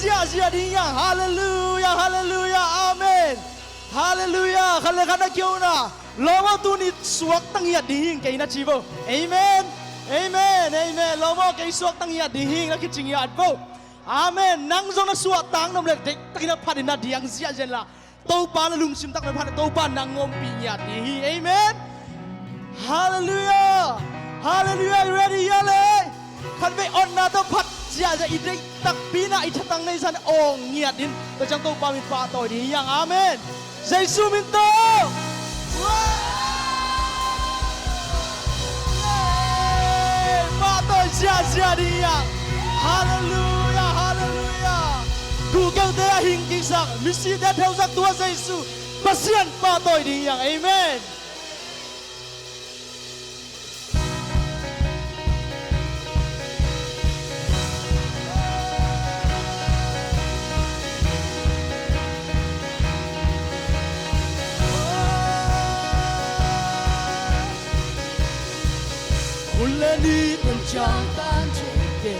Pasian đi yang Hallelujah Hallelujah Amen Hallelujah khale khana kêu na lomo tu ni suak tang ya ding cái na chivo Amen Amen Amen lomo cái suak tang ya ding na kiching ya advo Amen nang zong na suak tang nam le dek takina phat na diang sia jen la to pa na lum sim tak na phat to pa nang ngom pi ya ding Amen Hallelujah Hallelujah ready yale khăn về on na to phat sia ja idei tak pina ithatang nei san ong ngiat din to chang to pa mi pa toy di yang Amen Jesu minto pa toy sia di yang Hallelujah Hallelujah Ku kêu te hình kinh sắc mi si te theo sắc tua Jesu Pasian pa toy di yang Amen Mule ni ten chang tan cheke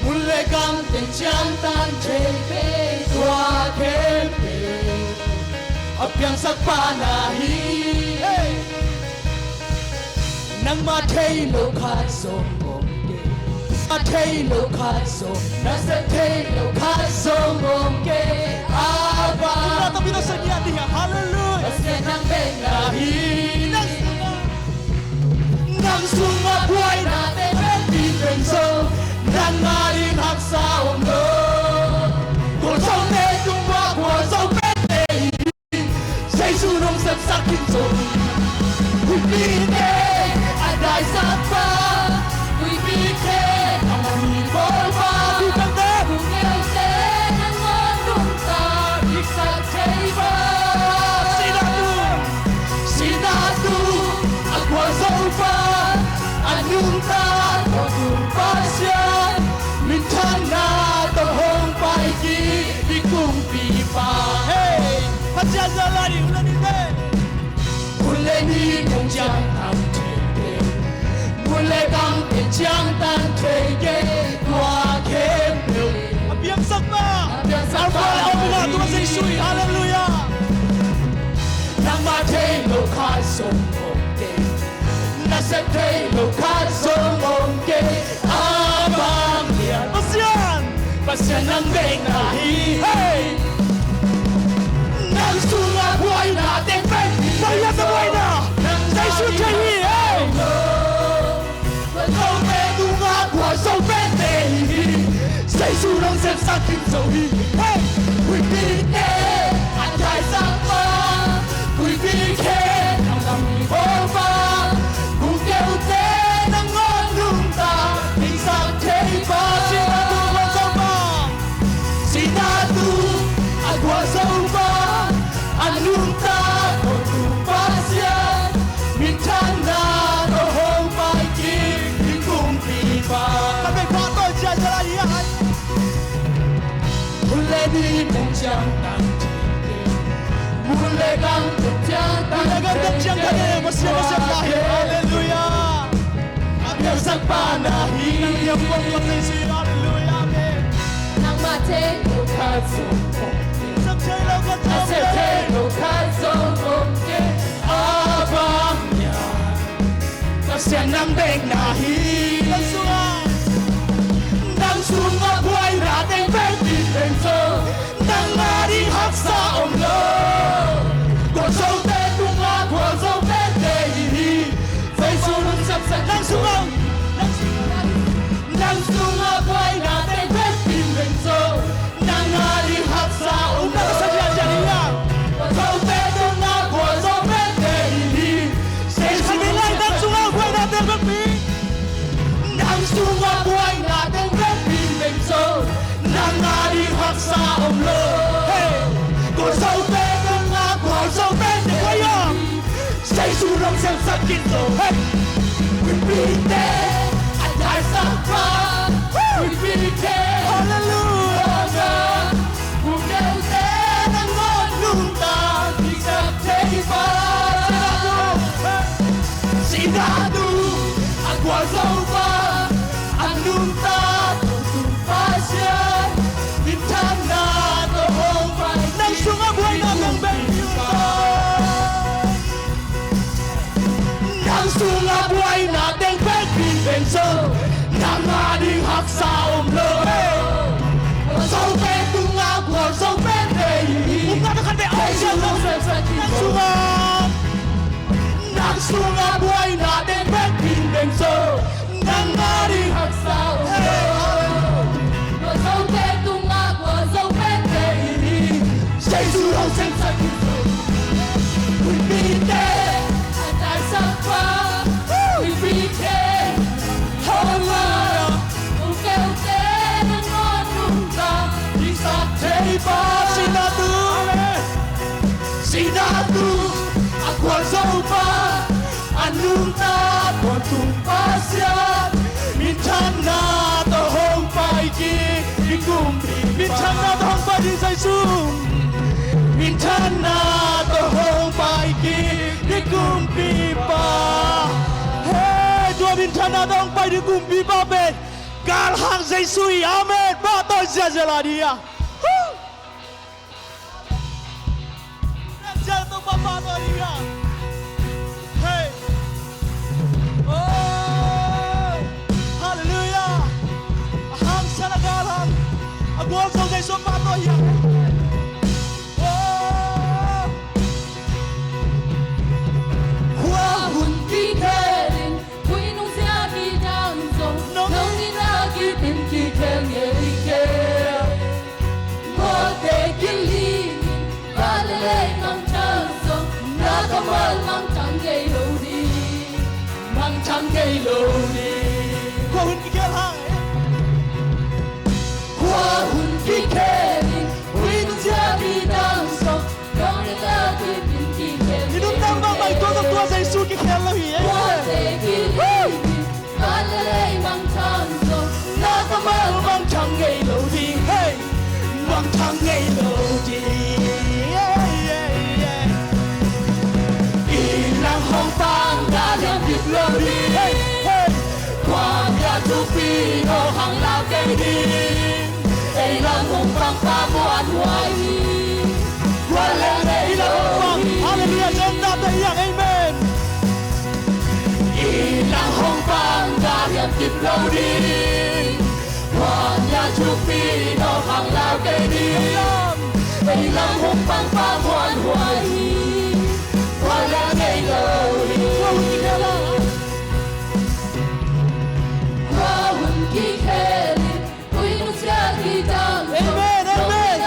Mule gam ten chang tan cheke Tua kepe Apyang sak pa na hi Nang ma thei lo khat som om ke Ma thei lo khat som Na se thei lo khat som om ke Aba Ina to bino sa niya diha Hallelujah Asya nang ben na hi Nang sunga buhay natin Pwede penso Nang maling haksa omlo Kung sa'w ne tumakwa Sa'w pwede Sa'y sunong saksakin so Pwede Aday sa pa Pwede Ang manipol pa Kung else Nang manong tarik sa table Sinatu Agwa sa'w pa Nunta to Pasian Mintan na to hong pai ki di kung pipa Hey Pasian salari ulan ite Mule ni kong jang tam teke Mule kang te jang tan teke Kwa kempe Abiang sakma Abiang sakma Alfa Tuhan Yesus Hallelujah Nang matay lo kai song Nasa Thei lo khat som om ke abang lian Pasian nang beng na hi Nang sunga buhay na ten pen Saya sa buhay na Jesu Thei hi Lo te dunga kwa so pen te hi Jesu nang sen sakin so hi Kui pi te Antai sang pa Kui pi ke Nang lam ni ho pa Anunta to Pasian Mintan na to hong pai ki di kung pipa Kami pa to siya sa lahiyan Mule ni mong siyang tan tike Mule kang tutyang tan tike Masya lahi Hallelujah Apyang sak panahi Nang iyang mong matisi Hallelujah Amen Nang mateng ukat sumpong Nasa Thei lo khat som om ke abang niya Pasian nang beng na hi Nang sunga buhay natin pwede penso Nang maring haksa omlo Kung sa'w te tunga kung sa'w pwede hi Fay sunong saksak Nang sunga buhay natin pwede penso Nang maring haksa omlo Sunga buhay natin Pwede penso Nang maring haksa omlo Kung sa'w pwede nga Kung sa'w pwede kayo Sa'y surang siyang sakit so Pwede At dahil sa pa Pwede Hallelujah Kung else Nang manunta Di sa teba Sinado Agwa sa'w pa Anunta to Pasian nàng nga đi hắc sao lơ sâu bên tung ngã của sâu bên đây nga nó khăn để ôi giời nàng xuống ngã buổi nã đến bên bình bên sơ nàng nga đi hắc sao sâu bên tung ngã của sâu bên đây Jesu hồng sinh sạch we be there and I suffer we be there Sinatu aku sopa anunta kontung Pasian Mintana tohong paiki dikumpi Mintana tohong paiki Jesu Mintana tohong paiki dikumpi pa Hey dua mintana tohong paiki dikumpi pa ben Galhang Jesu amen ba to jajala dia Jatuh Papa Maria. Hey. Oh. Hallelujah. Aham sana Galhang. Aku langsung dari Papa Maria. Oh. Hoa hun ki kering, kui nung sia ki dang song, nong ni na ki pin ki keng ye ke. Mo te ki li, ba le le nong mang chẳng gây lâu đi mang chẳng gây lâu đi qua hun kia hàng qua hun kia đi quy nung chia đi đang sống trong những la kia tin kia đi nung tam mang mày tua Jesu kia khen lâu hi qua thế kia đi ba lê mang chẳng sống na có mang chẳng gây lâu đi hey mang chẳng gây lâu đi Lang hong pang đã làm việc lâu đi qua nhà chú phi nó hàng lao cây đi đây lang hong pang pha muan hoài qua lên đây lâu hallelujah dân ta thấy rằng amen lang hong pang đã làm việc lâu đi qua nhà chú phi nó hàng lao cây đi đây lang hong pang pha muan hoài qua là ngày lâu đi qua hun ki khe đi quy nu chia đi đang amen amen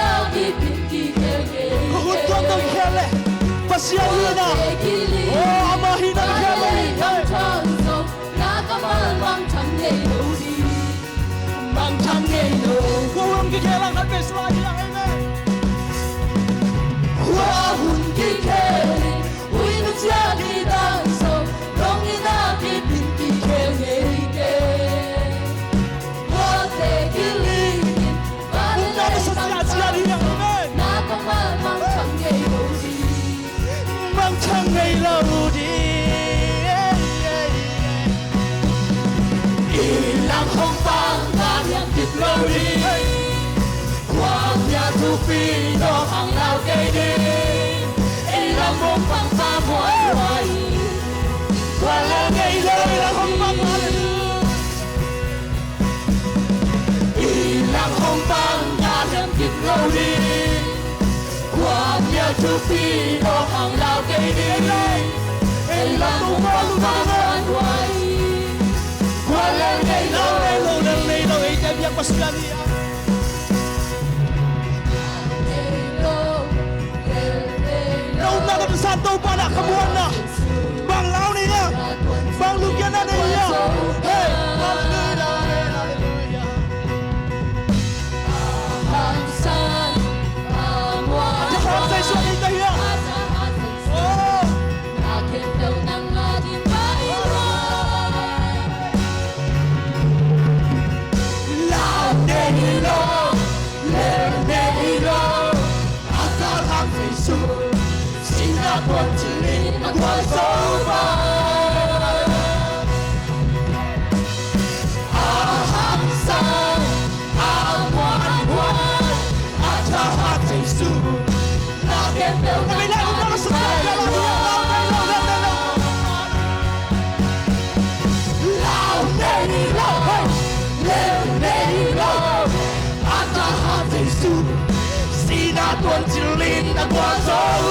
có hun con tôi khe lệ Pasian Lian oh ama hi na khe lệ na có mang chẳng ngày lâu đi mang chẳng ngày lâu có hun ki khe lang hạt bê xoa đi amen qua hun ki khe đi chia đi đang sống trong những na kia bình kỳ kêu nghe kê có thể kia linh và lên na có mang chẳng ngày lâu đi mang chẳng ngày lâu đi làm không phang ta nhận kịp lâu đi qua nhà thu phi đó hàng lao cây đi làm không phang pha hoài hoài qua là ngày lâu là không phang làm không phang ta nhận kịp lâu đi qua nhà chú phi đó hàng lao cây đi làm không phang pha hoài hoài qua là ngày lâu ấy đem nhắc Pasian Nuamna ka santo pa na kabuhan na bang lao niya bang lugyan na niya hey hallelujah hallelujah Hamsan amwa Jehovah say so in the here oh akin daw ng ating baywan lao nilo nilo akal ang Jesu Quân chỉ linh mà qua dấu vết quả dấu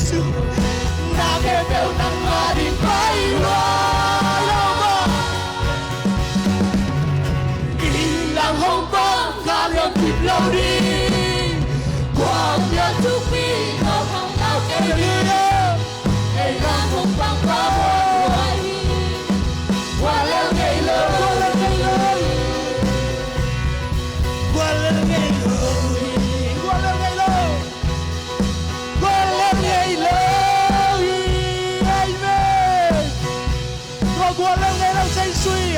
Jesu, nage bel nang maring baywa. Ilang hong bang kalian biblau di, quang nhớ thúc mi ngọc hồng ngao kê lửa. Ilang hong bang ba hoài, qua leo ngày lơ, qua leo ngày lơ, qua leo ngày lơ, qua leo ngày lơ.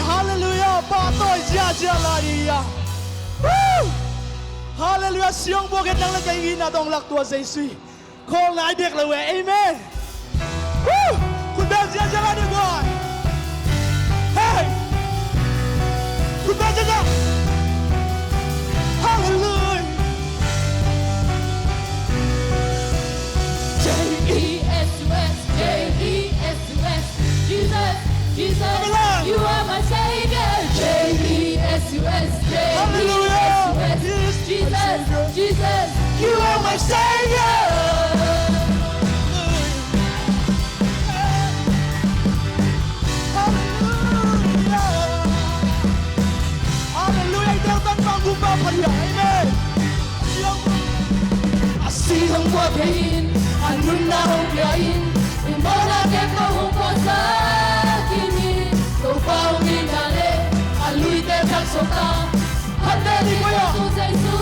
Hallelujah, patoi dia laria. Hallelujah, siang boget nang lagay na dong laktua Jesu. Call na idek lawe, amen. Kuda dia lari boy. Hey, kuda dia. Hallelujah. J-E-S-U-S, J-E-S-U-S, Jesus, Jesus, you are my Savior. J-E-S-U-S, J-E-S-U-S, Jesus, Jesus, you are my Savior. Hallelujah, Hallelujah, ikaw tan panggumba pa rin, amen. Asihang wagain, anun na hong yain, imona kek na hong posa. Lui te tak sota, hande di ko tu Jesu.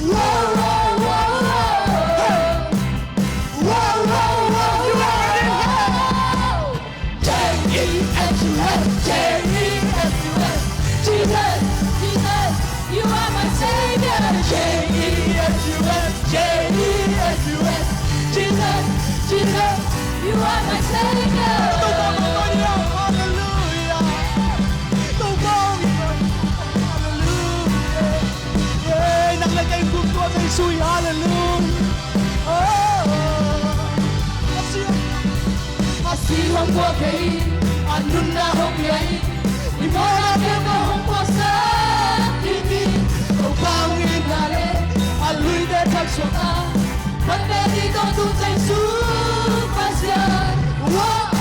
Wow, wow, wow, wow, wow, wow, you are in hell. J-E-S-U-S, J-E-S-U-S, Jesus, Jesus, you are my Savior. J-E-S-U-S, J-E-S-U-S, Jesus, Jesus, you are my Savior. Sui hallelujah. Oh, asihang wagay, anun na hong yain, imona ke mo hong posa tini, upangin nale, aluy de tagsota, pande dito tu Jesu Pasian. Wow.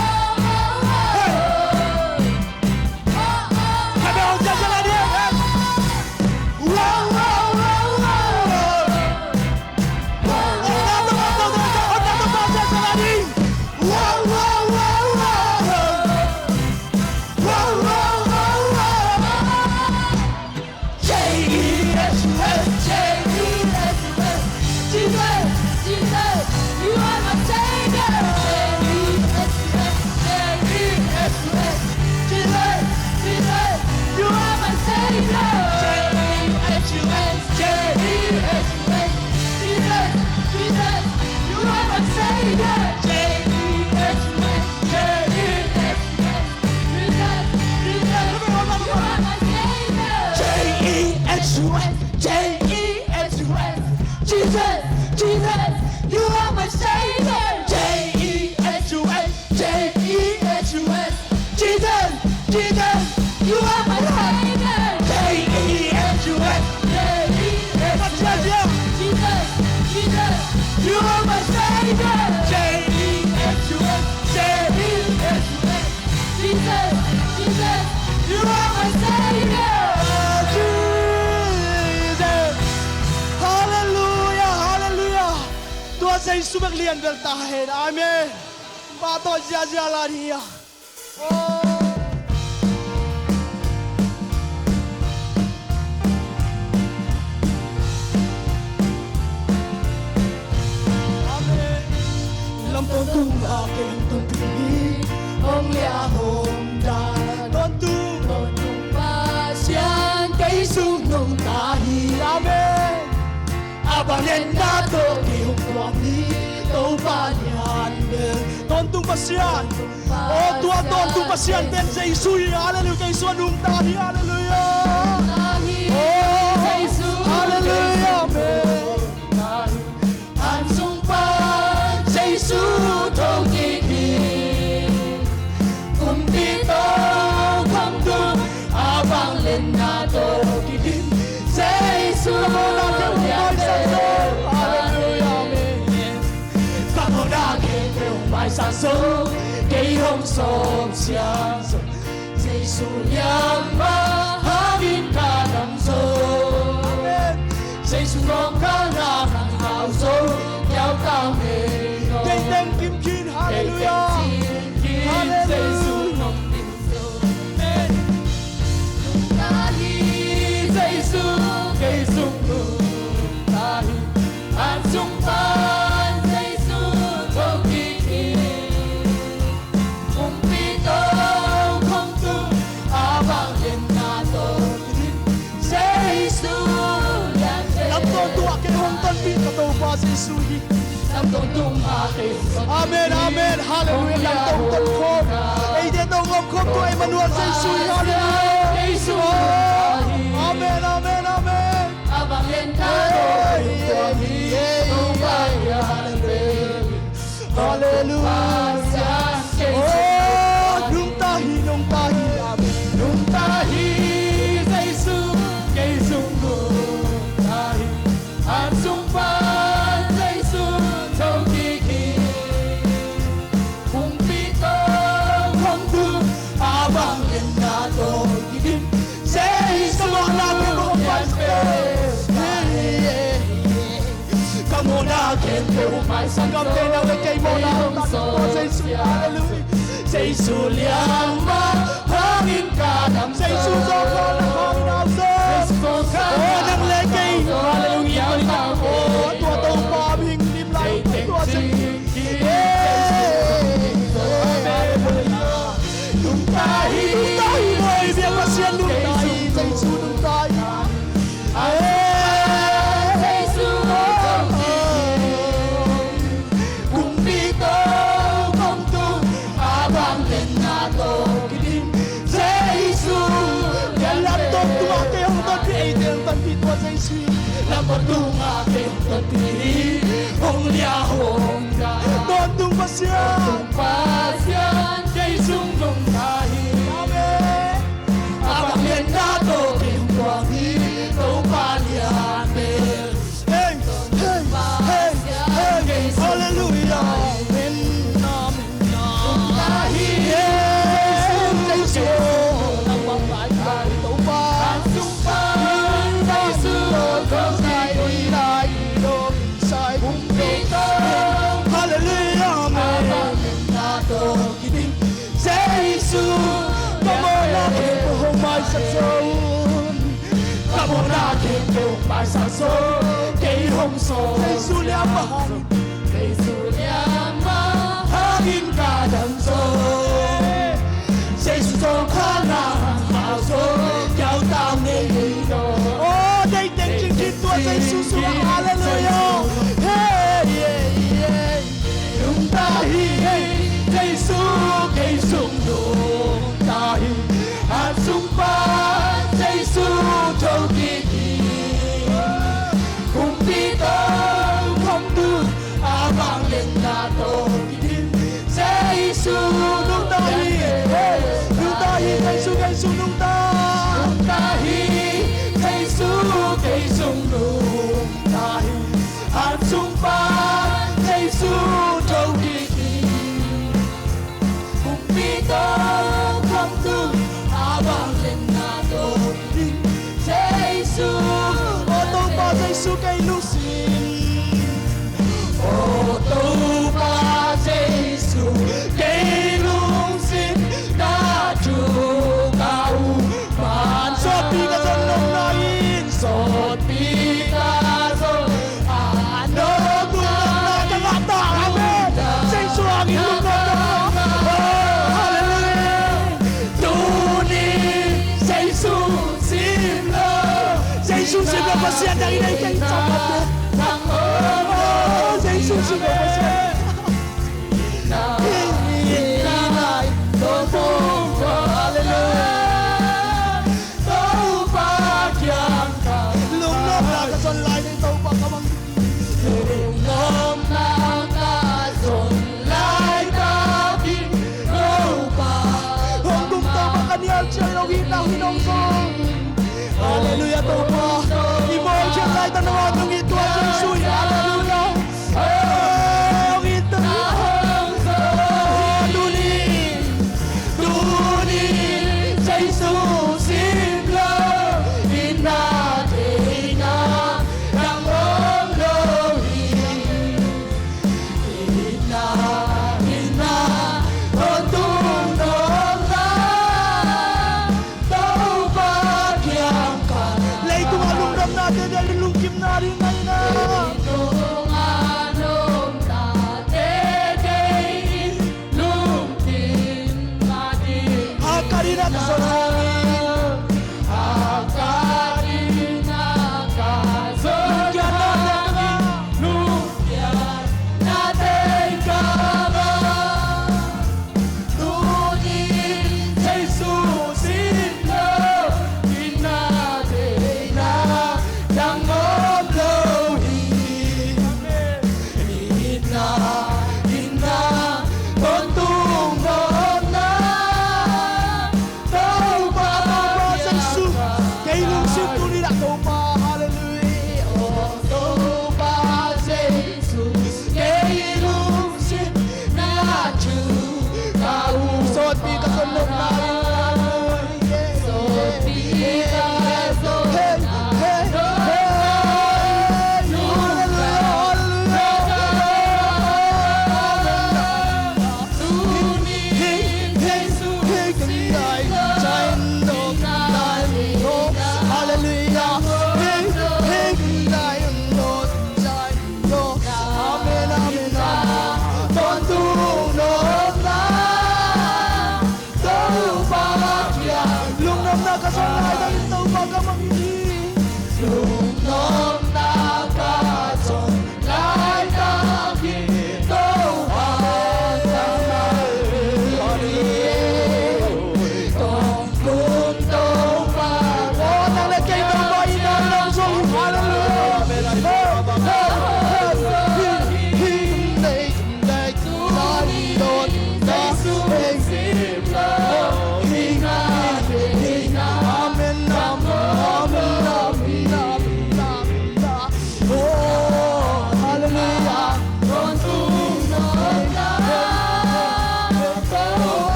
Jesu Vanglian bel Tahen, amen. Patoi dia laria. Oh. Lampong tung aking tung tingin, hong lia hong dan, tung Pasian kay sunong tahi, amen. Abangan nato kiyong tuwami, tau banyan tontung Pasian, oh tua tontung Pasian ten Jesu, hallelujah kay sunong tahi, hallelujah. Oh, hallelujah, amen. Ansung pa Jesu tong kiki, sống sáng rộng Jesu liang ma hangin ka ng sol Jesu con ka na ng hào dấu nhau tao nghề ngồi Tên tên kim chín hallelujah Jesu ngọc tình dấu Nung tahi Jesu cây sung nung tahi An sung pan Jesu cho kỳ kỳ Kung pito không tu abang lên na to Jesu liang Lắm con tua cái hông tân pin cả tàu ba Jesu hi Nam tông tung akin Amen amen hallelujah lắm tông tân khôn Ê đế tông ngọc khôn tụi Emmanuel Jesu hi hallelujah Jesu Amen amen amen abang lên na to Tung bayan hallelujah Oh nung tahi amen Nung tahi Jesu cây sung nung tahi An sung pan Jesu trong kỳ kỳ Kung pito không tu abang lên na to Jesu namin mo liang Come on now, can't go my son. Come on now, we came on now. Jesu hallelujah Jesu liang ma hangin ka ng Jesu cho con là con nào sơ Ô nâng lê cây hallelujah Ô tua tàu ba bình niệm lại tua Jesu Nung tahi Ôi việc Pasian nung tahi Jesu nung tahi Jesu không Kung pito không tu abang lên na to Jesu liang Làm tốt tua cái hông tân phi ấy tiếng tân phi tua Jesu Làm một tung akin tân phi hong lia hong ga Tôn tung Pasian Pasian Jesu nung tahi abang lên na to kim quang hi tàu Pasian Hey hey hey hey hallelujah amen amen tahi Jesu nang bang lại lại tàu ba sung pan Jesu không sai lại đôi sai kung pito hallelujah amen abang lên na to Jesu come on akin po hong may sakson Come on akin po may sakson kay hong so Jesu liang mahangin Jesu liang mahangin ka ng sol Jesu trong khả năng hào số giao tao nên đồ oh đây tiếng chinh chinh tua Jesu xuống hallelujah hey yeah yeah Nung tahi Jesu kay sung nung tahi At sung pan Jesu trong kỳ kỳ Kung pito không tu abang lên na to Jesu nung tahi Jesu nung tahi Nung tahi Jesu kay sung nung tahi At sung pan Jesu trong kỳ kỳ Kung pito không tu abang lên na to Jesu ô tô ba Jesu kay lusin ô tô ba Jesu kay lung sin na chu cao man Sot pi ka son nung nain sot pi ka son ano na kangata amen Jesu ang ilong na hallelujah Tuni Jesu sim lo Jesu sim lo Pasian dari đây kay sabat nang oh Jesu sim lo Pasian Inay topong hallelujah Tau pagyang ka lung nom na ka son lai nay tàu ba ka mang Lung nom na ka son lai ta kin Tau pa hong tung tàu ba ka niya siya ilaw hinong song hallelujah tàu ba imo siya lai tanawa nung ito Jesu hallelujah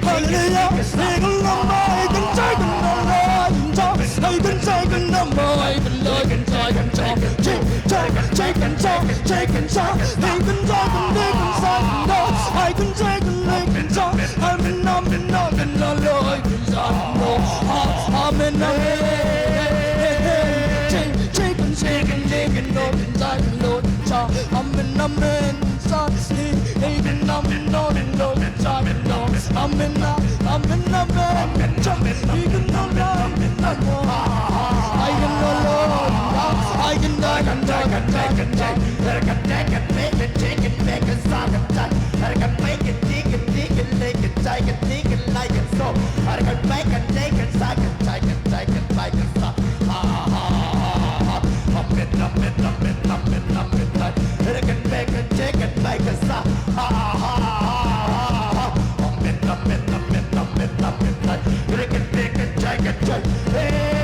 Hallelujah, hallelujah, take and talk, take and talk. They can talk and they can talk and talk. I can take and they can talk. I'm in, I can talk and I can talk. I'm in, take and take and they can talk and talk and talk. I'm in, talk. They can talk and talk and talk and talk and talk. I'm in, talk. We can talk and talk. I can alone. I can talk and talk and talk and talk. I can take and make it, take it, make it, sock and talk. I can make it, dig it, make it, take it, dig it, like it so. I can make it, take it, sock and take it, take it, like it so. I'm in, like. I can make it, take it, make it so. I'm in, like. I can make it, take it, take it. Hey,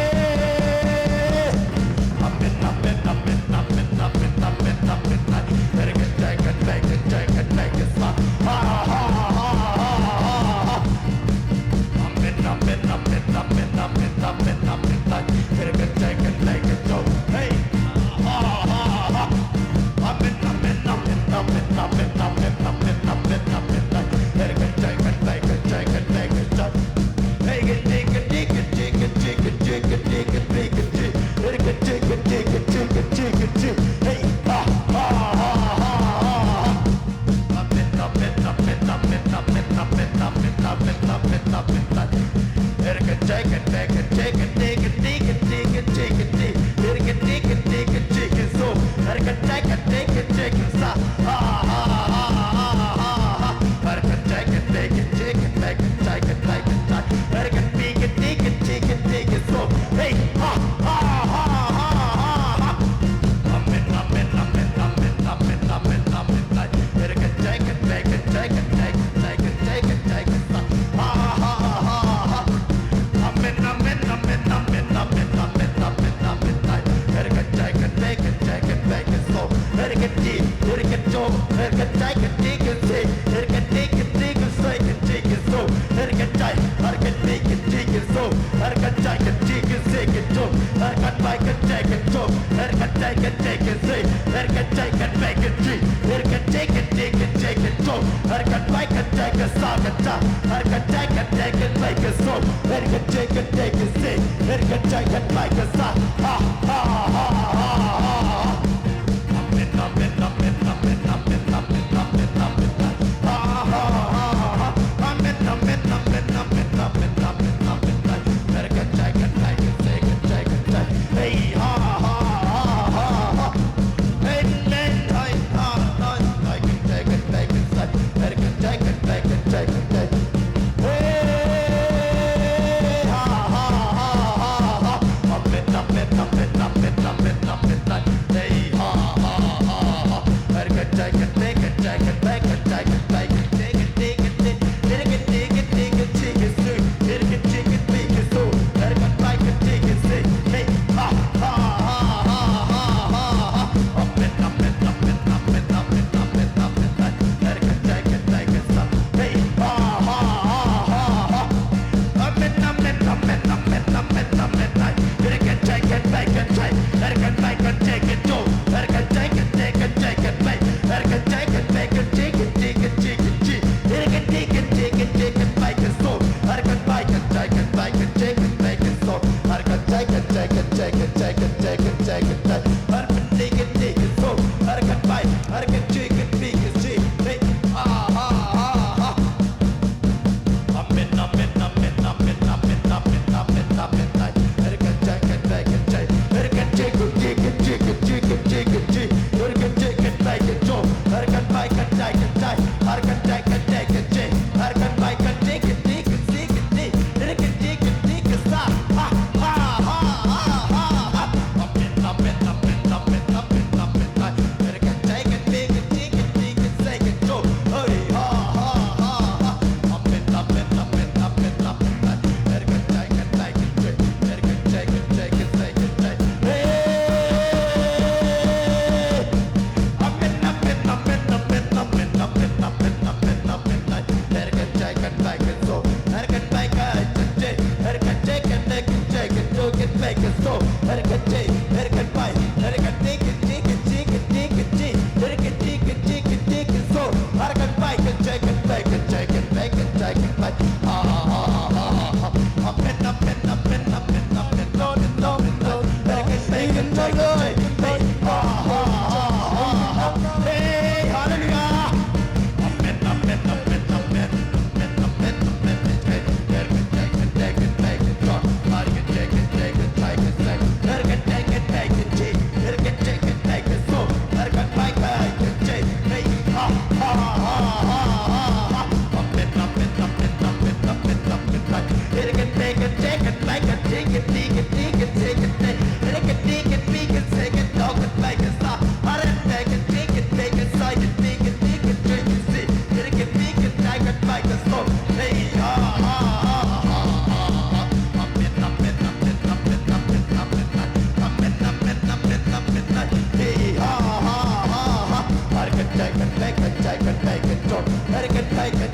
bring it, dig it, take it, let it dig it, big it, take it, dog it, make it stop. I didn't take it, dig it, take it, side it, dig it, drink it, see. Let it get big it, like it, make it stop. Hey,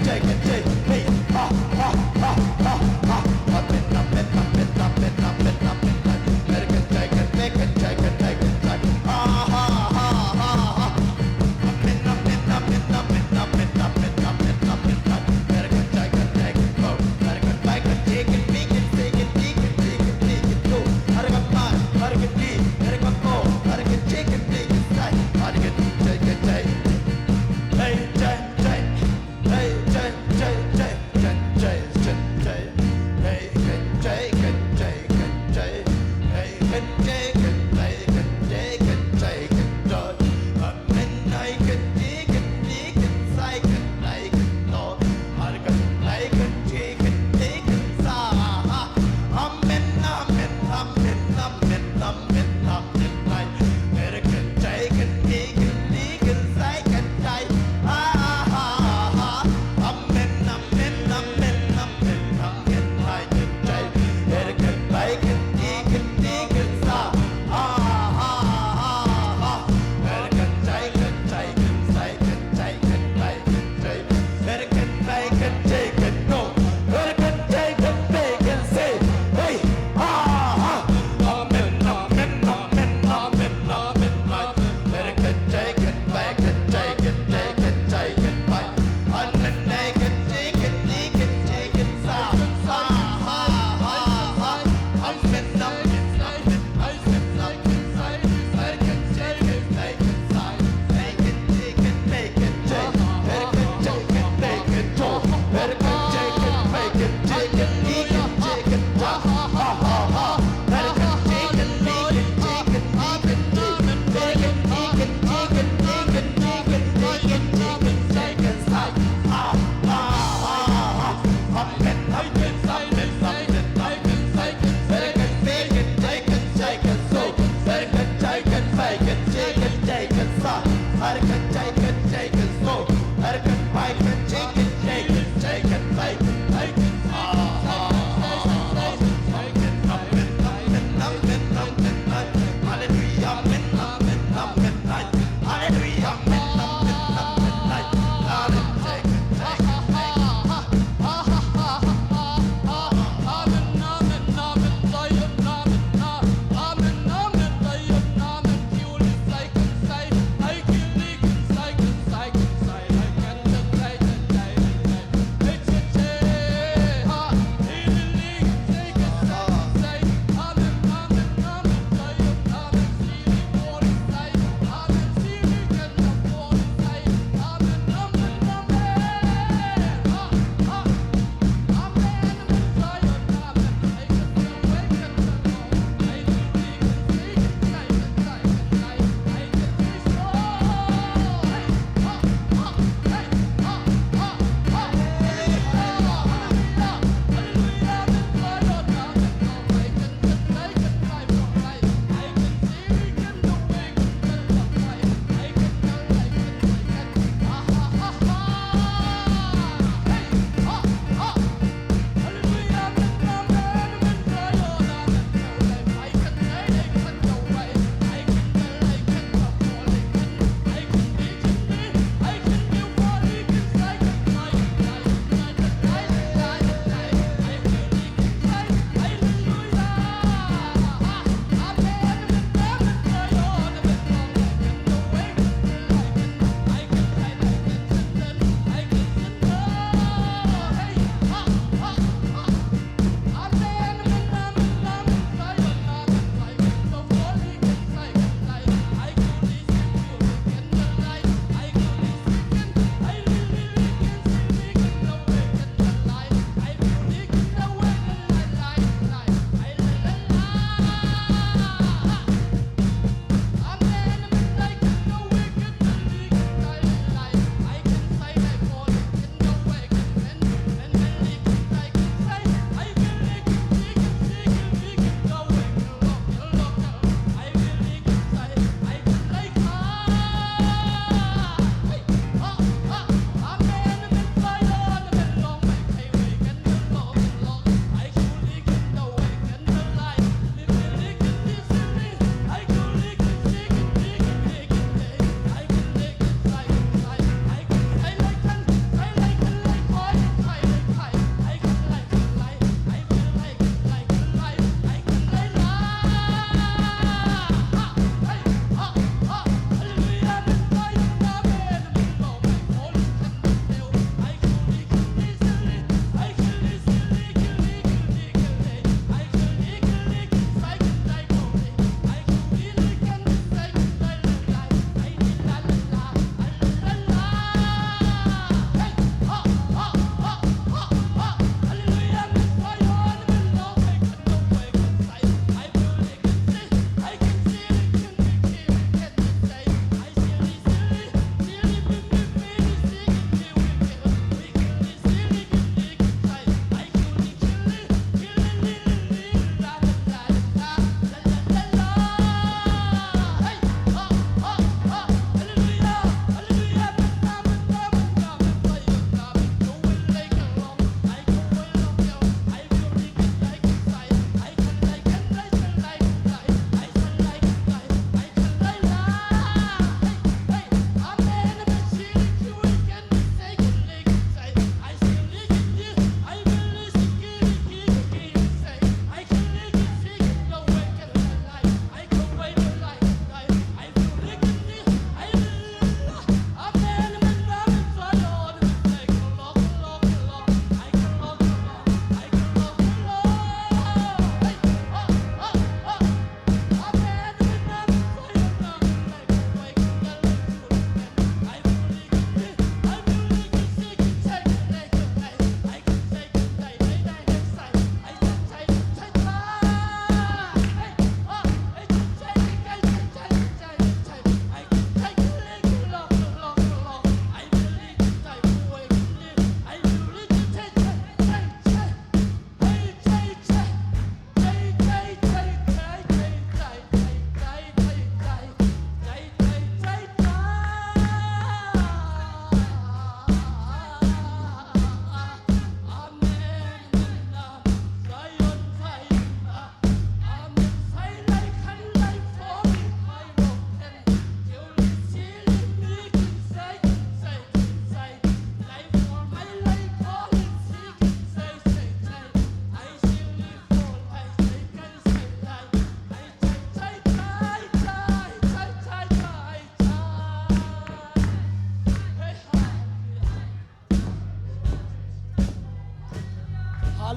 take it,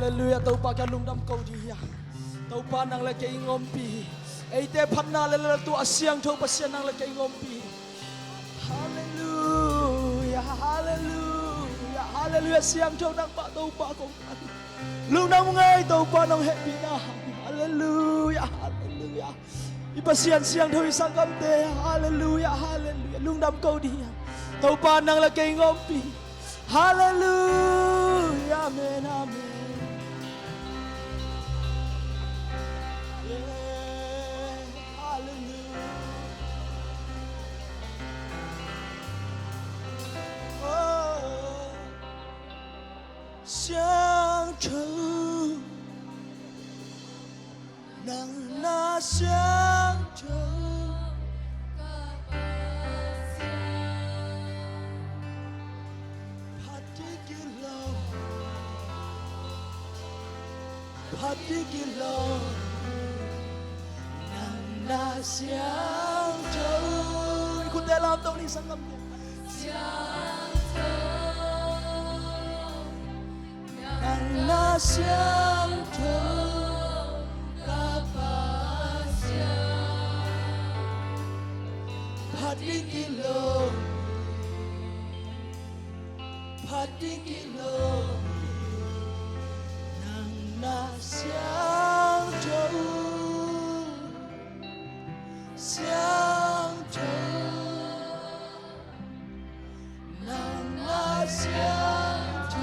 Hallelujah tàu pa kan lung dam câu đi ya tàu pa nang le kei ngom pi ei te phat na le le tu asiang tho Pasian nang le kei ngom pi Hallelujah Hallelujah Hallelujah siang tho nang pa tàu pa kong lung dam ngai tàu pa nang happy na Hallelujah Hallelujah i Pasian siang tho i sang kam te Hallelujah Hallelujah lung dam câu đi tàu pa nang le kei ngom pi Hallelujah amen amen相处，能那相处，怕的给老，怕的给老，能那相处，你คุณได้รับตรงนี้สักคำเดียว相处。让那相同的方向，怕的给路，怕的给路，让那相同，相同，让那相同。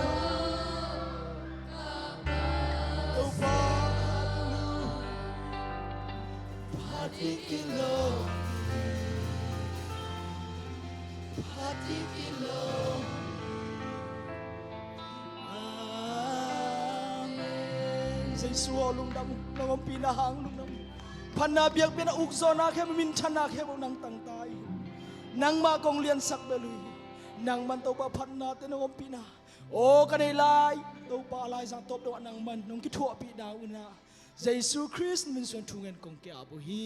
Jesu lung dam nangom pinahang lung dam Pana biak pina ukso na ke min chana ke nang tang tai nang ma kong lian sak belui nang man to ba phanna te nangom pina o kanai lai to pa lai sang top do nang man nong ki thua pi daw na Jesu Christ min son thungen kong ke abu hi